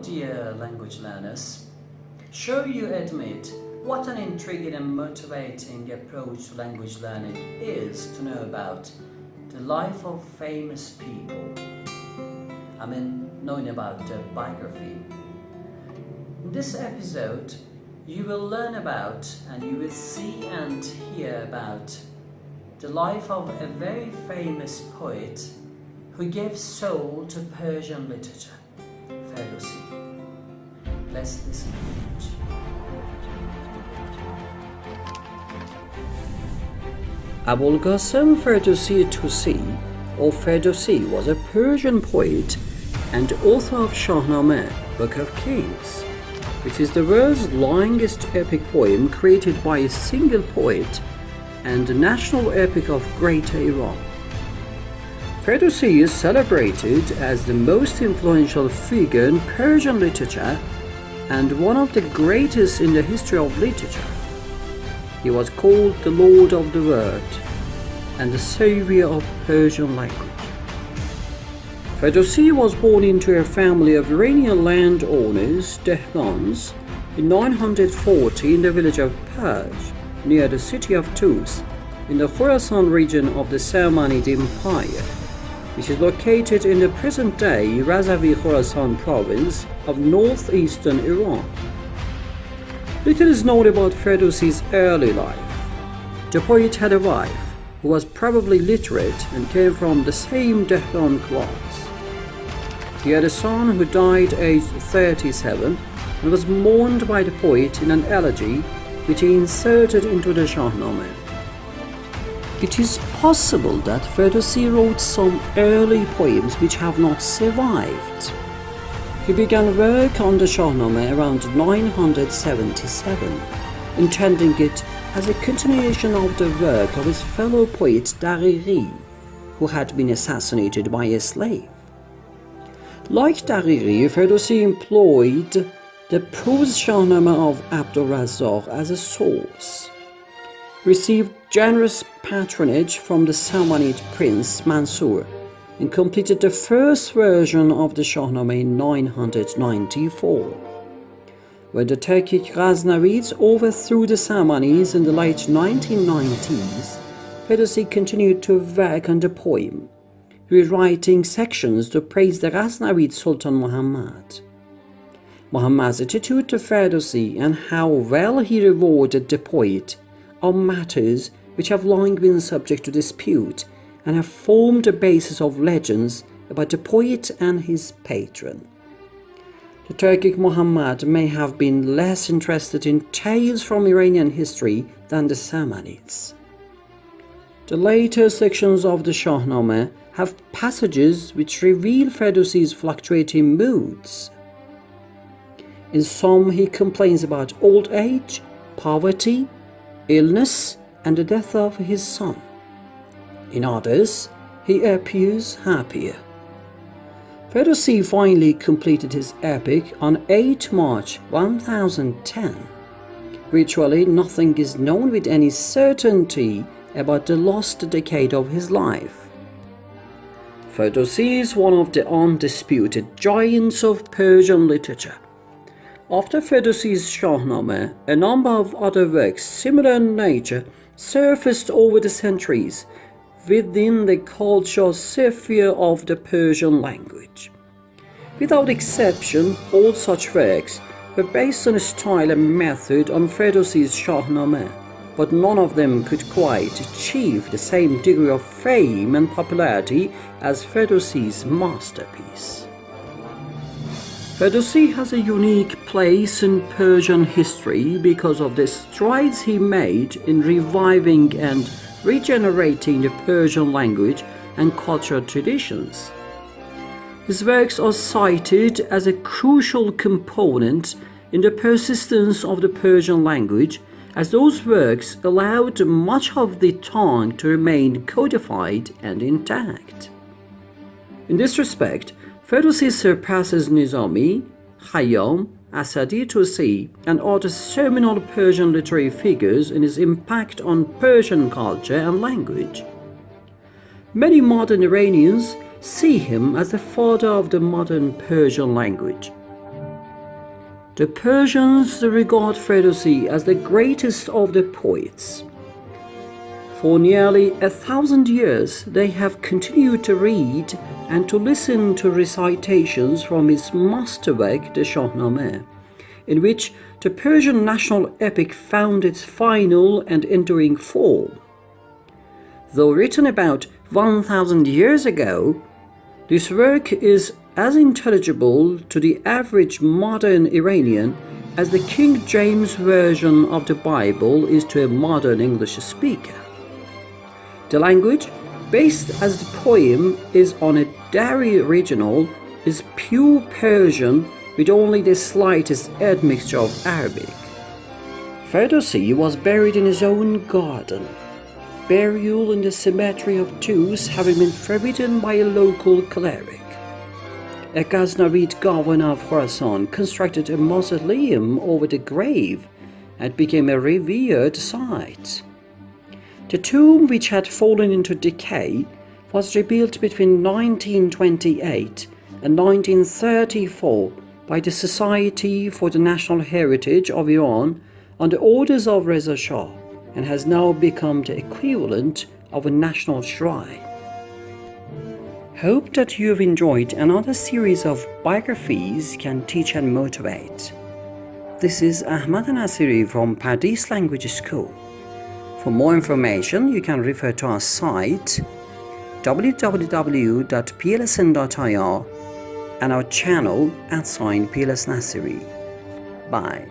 dear language learners. Sure you admit what an intriguing and motivating approach to language learning is to know about the life of famous people. Knowing about their biography. In this episode, you will learn about and you will see and hear about the life of a very famous poet who gave soul to Persian literature, Ferdowsi. Let's listen to it. Abul Qasim Ferdowsi Tusi, or Ferdowsi, was a Persian poet and author of Shahnameh, Book of Kings, which is the world's longest epic poem created by a single poet and the national epic of Greater Iran. Ferdowsi is celebrated as the most influential figure in Persian literature and one of the greatest in the history of literature. He was called the Lord of the Word and the Savior of Persian language. Ferdowsi was born into a family of Iranian landowners, Dehqans, in 940 in the village of Perj, near the city of Tus, in the Khorasan region of the Samanid Empire, which is located in the present-day Razavi Khorasan province of northeastern Iran. Little is known about Ferdowsi's early life. The poet had a wife who was probably literate and came from the same Dehqan class. He had a son who died aged 37 and was mourned by the poet in an elegy which he inserted into the Shahnameh. It is possible that Ferdowsi wrote some early poems which have not survived. He began work on the Shahnameh around 977, intending it as a continuation of the work of his fellow poet Daghiri, who had been assassinated by a slave. Like Daghiri, Ferdowsi employed the prose Shahnameh of Abdul Razzaq as a source, received generous patronage from the Samanid prince Mansur, and completed the first version of the Shahnameh in 994. When the Turkic Ghaznavids overthrew the Samanids in the late 1990s, Ferdowsi continued to work on the poem, rewriting sections to praise the Ghaznavid Sultan Muhammad. Muhammad's attitude to Ferdowsi and how well he rewarded the poet are matters which have long been subject to dispute and have formed the basis of legends about the poet and his patron. The Turkic Muhammad may have been less interested in tales from Iranian history than the Samanids. The later sections of the Shahnameh have passages which reveal Ferdowsi's fluctuating moods. In some, he complains about old age, poverty, illness, and the death of his son. In others, he appears happier. Ferdowsi finally completed his epic on 8 March 1010. Virtually nothing is known with any certainty about the lost decade of his life. Ferdowsi is one of the undisputed giants of Persian literature. After Ferdowsi's Shahnameh, a number of other works similar in nature surfaced over the centuries within the cultural sphere of the Persian language. Without exception, all such works were based on a style and method on Ferdowsi's Shahnameh, but none of them could quite achieve the same degree of fame and popularity as Ferdowsi's masterpiece. Ferdowsi has a unique place in Persian history because of the strides he made in reviving and regenerating the Persian language and cultural traditions. His works are cited as a crucial component in the persistence of the Persian language, as those works allowed much of the tongue to remain codified and intact. In this respect, Ferdowsi surpasses Nizami, Khayyam, Asadi Tusi, and other seminal Persian literary figures in his impact on Persian culture and language. Many modern Iranians see him as the father of the modern Persian language. The Persians regard Ferdowsi as the greatest of the poets. For nearly 1,000 years, they have continued to read and to listen to recitations from his masterwork, the Shahnameh, in which the Persian national epic found its final and enduring form. Though written about 1,000 years ago, this work is as intelligible to the average modern Iranian as the King James Version of the Bible is to a modern English speaker. The language, based as the poem is on a Dari original, is pure Persian with only the slightest admixture of Arabic. Ferdowsi was buried in his own garden. Burial in the cemetery of Tus having been forbidden by a local cleric. A Ghaznavid governor of Khorasan constructed a mausoleum over the grave and became a revered site. The tomb, which had fallen into decay, was rebuilt between 1928 and 1934 by the Society for the National Heritage of Iran on the orders of Reza Shah, and has now become the equivalent of a national shrine. Hope that you have enjoyed another series of biographies Can Teach and Motivate. This is Ahmad and Nasiri from Pardees Language School. For more information, you can refer to our site www.plsn.ir and our channel @PLS Nasiri. Bye.